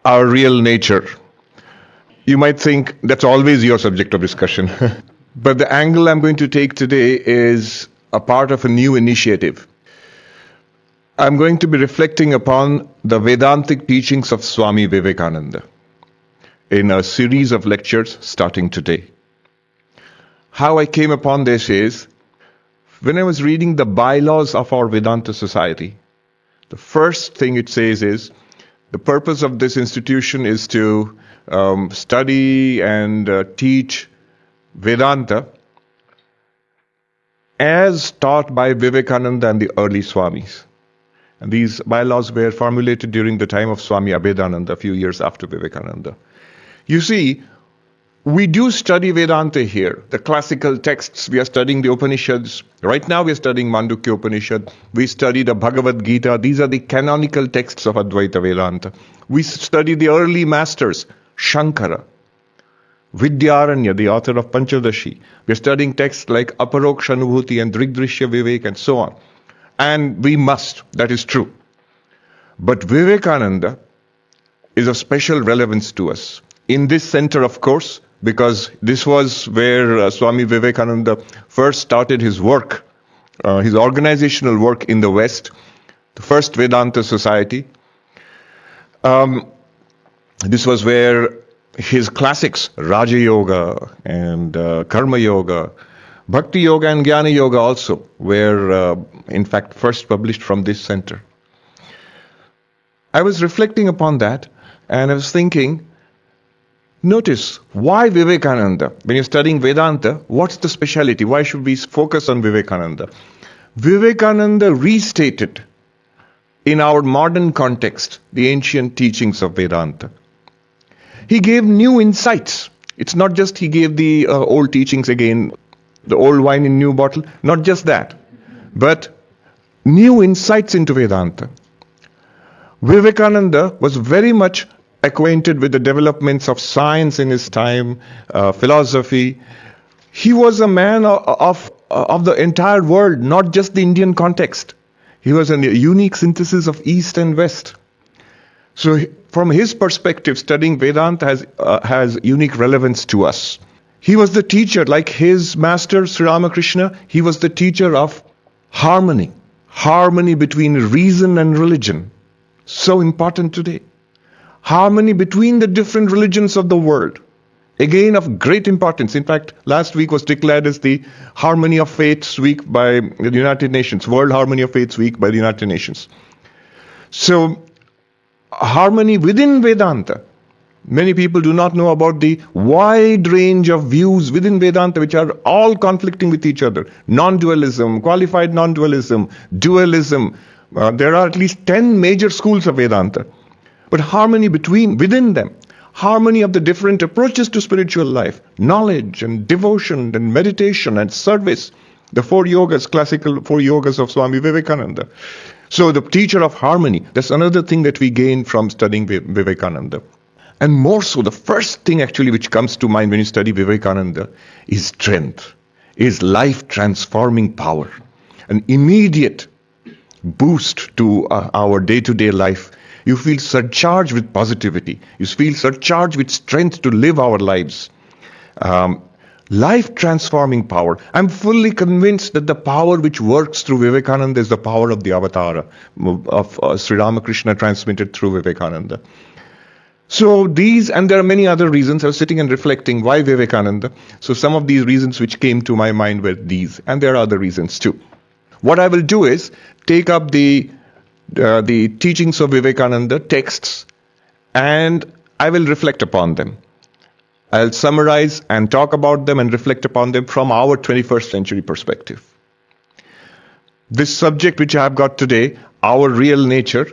our real nature. You might think that's always your subject of discussion. But the angle I'm going to take today is a part of a new initiative. I'm going to be reflecting upon the Vedantic teachings of Swami Vivekananda in a series of lectures starting today. How I came upon this is, when I was reading the bylaws of our Vedanta society, the first thing it says is, the purpose of this institution is to study and teach Vedanta as taught by Vivekananda and the early Swamis. And these bylaws were formulated during the time of Swami Abhedananda, a few years after Vivekananda. You see, we do study Vedanta here, the classical texts. We are studying the Upanishads. Right now we are studying Mandukya Upanishad. We study the Bhagavad Gita. These are the canonical texts of Advaita Vedanta. We study the early masters, Shankara, Vidyaranya, the author of Panchadashi. We are studying texts like Aparoksha Anubhuti and Drigdrishya Vivek and so on. And we must, that is true. But Vivekananda is of special relevance to us. In this center, of course, because this was where Swami Vivekananda first started his work, his organizational work in the West, the first Vedanta society. This was where his classics, Raja Yoga and Karma Yoga, Bhakti Yoga and Jnana Yoga also were, in fact, first published from this center. I was reflecting upon that and I was thinking, notice, why Vivekananda? When you're studying Vedanta, what's the speciality? Why should we focus on Vivekananda? Vivekananda restated, in our modern context, the ancient teachings of Vedanta. He gave new insights. It's not just he gave the old teachings again, the old wine in new bottle, not just that, but new insights into Vedanta. Vivekananda was very much acquainted with the developments of science in his time, philosophy. He was a man of the entire world, not just the Indian context. He was a unique synthesis of East and West. So from his perspective, studying Vedanta has unique relevance to us. He was the teacher, like his master Sri Ramakrishna, he was the teacher of harmony between reason and religion. So important today. Harmony between the different religions of the world. Again, of great importance. In fact, last week was declared as the Harmony of Faiths Week by the United Nations, World Harmony of Faiths Week by the United Nations. So, harmony within Vedanta. Many people do not know about the wide range of views within Vedanta which are all conflicting with each other. Non-dualism, qualified non-dualism, dualism. There are at least 10 major schools of Vedanta. But harmony within them, harmony of the different approaches to spiritual life, knowledge and devotion and meditation and service, the 4 yogas, classical 4 yogas of Swami Vivekananda. So the teacher of harmony, that's another thing that we gain from studying Vivekananda. And more so, the first thing actually which comes to mind when you study Vivekananda is strength, is life-transforming power, an immediate boost to our day-to-day life. You feel surcharged with positivity. You feel surcharged with strength to live our lives. Life-transforming power. I'm fully convinced that the power which works through Vivekananda is the power of the Avatara, of Sri Ramakrishna transmitted through Vivekananda. So these, and there are many other reasons. I was sitting and reflecting, why Vivekananda? So some of these reasons which came to my mind were these, and there are other reasons too. What I will do is take up the teachings of Vivekananda texts, and I will reflect upon them. I'll summarize and talk about them and reflect upon them from our 21st century perspective. This subject which I have got today, our real nature,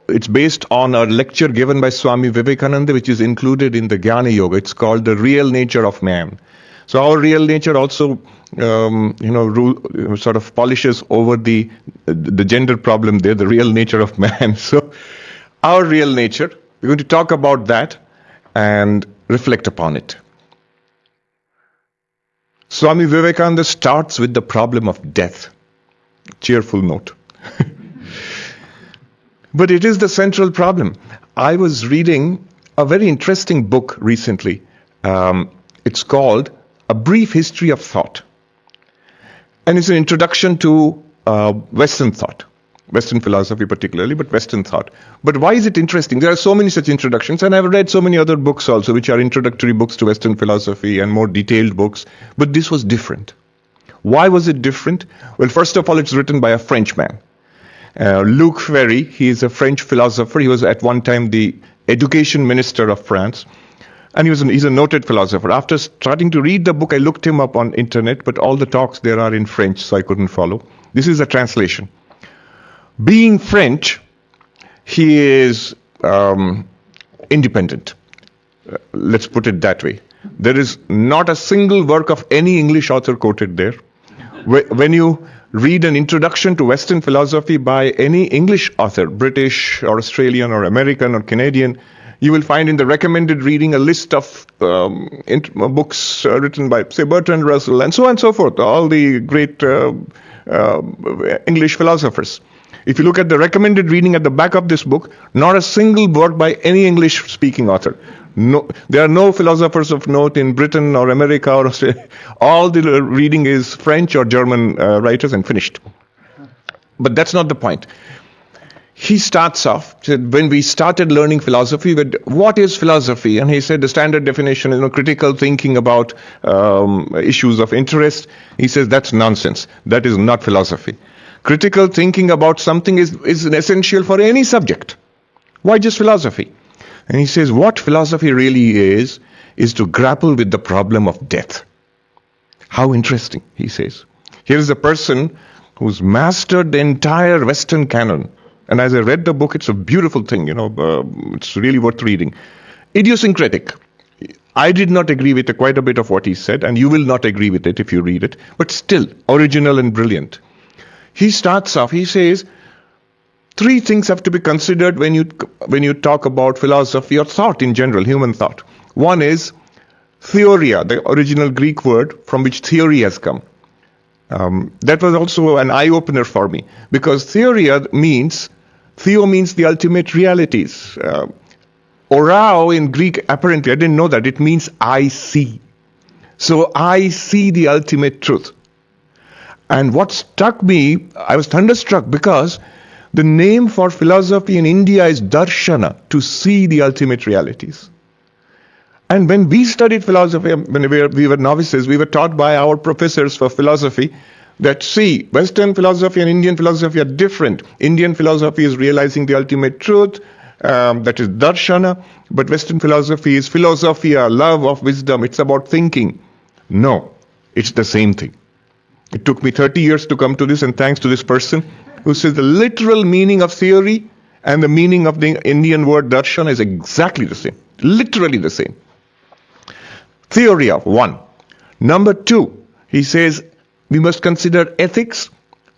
it's based on a lecture given by Swami Vivekananda, which is included in the Jnana Yoga. It's called The Real Nature of Man. So our real nature also, sort of polishes over the gender problem there, the real nature of man. So our real nature, we're going to talk about that and reflect upon it. Swami Vivekananda starts with the problem of death. Cheerful note. But it is the central problem. I was reading a very interesting book recently. It's called A Brief History of Thought. And it's an introduction to Western thought, Western philosophy particularly, but Western thought. But why is it interesting? There are so many such introductions, and I've read so many other books also, which are introductory books to Western philosophy and more detailed books. But this was different. Why was it different? Well, first of all, it's written by a Frenchman. Luc Ferry, he is a French philosopher. He was at one time the education minister of France. And he's a noted philosopher. After starting to read the book, I looked him up on internet, but all the talks there are in French, so I couldn't follow. This is a translation. Being French, he is independent. Let's put it that way. There is not a single work of any English author quoted there. When you read an introduction to Western philosophy by any English author, British or Australian or American or Canadian, you will find in the recommended reading a list of books written by, say, Bertrand Russell and so on and so forth, all the great English philosophers. If you look at the recommended reading at the back of this book, not a single work by any English-speaking author. No, there are no philosophers of note in Britain or America or Australia. All the reading is French or German writers and finished. But that's not the point. He starts off, when we started learning philosophy, what is philosophy? And he said the standard definition is critical thinking about issues of interest. He says that's nonsense. That is not philosophy. Critical thinking about something is essential for any subject. Why just philosophy? And he says what philosophy really is to grapple with the problem of death. How interesting, he says. Here is a person who's mastered the entire Western canon. And as I read the book, it's a beautiful thing, it's really worth reading. Idiosyncratic. I did not agree with quite a bit of what he said, and you will not agree with it if you read it, but still original and brilliant. He starts off, he says, 3 things have to be considered when you talk about philosophy or thought in general, human thought. One is theoria, the original Greek word from which theory has come. That was also an eye-opener for me, because theo means the ultimate realities. Orao in Greek, apparently, I didn't know that, it means I see. So I see the ultimate truth. And what struck me, I was thunderstruck because the name for philosophy in India is darshana, to see the ultimate realities. And when we studied philosophy, when we were novices, we were taught by our professors for philosophy that, see, Western philosophy and Indian philosophy are different. Indian philosophy is realizing the ultimate truth, that is darshana, but Western philosophy is philosophia, love of wisdom. It's about thinking. No, it's the same thing. It took me 30 years to come to this, and thanks to this person who says the literal meaning of theory and the meaning of the Indian word darshana is exactly the same, literally the same. Theory of 1. Number 2, he says we must consider ethics.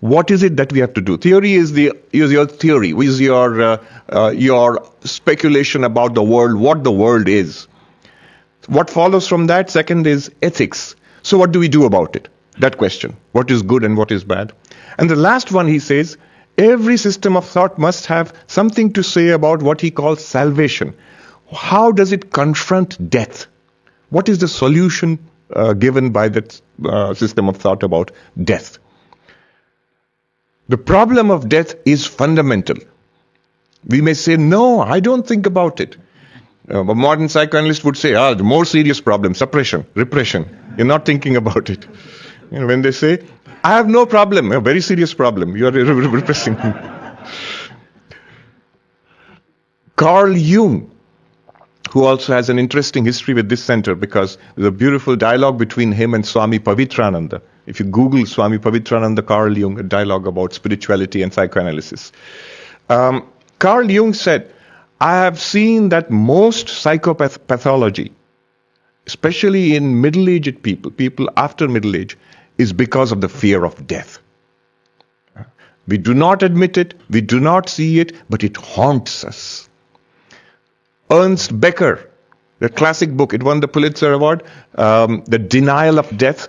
What is it that we have to do? Theory is your theory, is your speculation about the world, what the world is. What follows from that? Second is ethics. So what do we do about it? That question. What is good and what is bad? And the last one, he says, every system of thought must have something to say about what he calls salvation. How does it confront death? What is the solution given by that system of thought about death? The problem of death is fundamental. We may say, no, I don't think about it. A modern psychoanalyst would say, the more serious problem, suppression, repression. You're not thinking about it. When they say, I have no problem, a very serious problem, you are repressing me. Carl Jung, who also has an interesting history with this center, because there's a beautiful dialogue between him and Swami Vivekananda. If you Google Swami Vivekananda, Carl Jung, a dialogue about spirituality and psychoanalysis. Carl Jung said, I have seen that most psychopathology, especially in middle-aged people after middle age, is because of the fear of death. We do not admit it, we do not see it, but it haunts us. Ernst Becker, the classic book, it won the Pulitzer Award, The Denial of Death.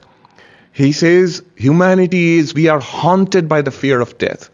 He says, we are haunted by the fear of death.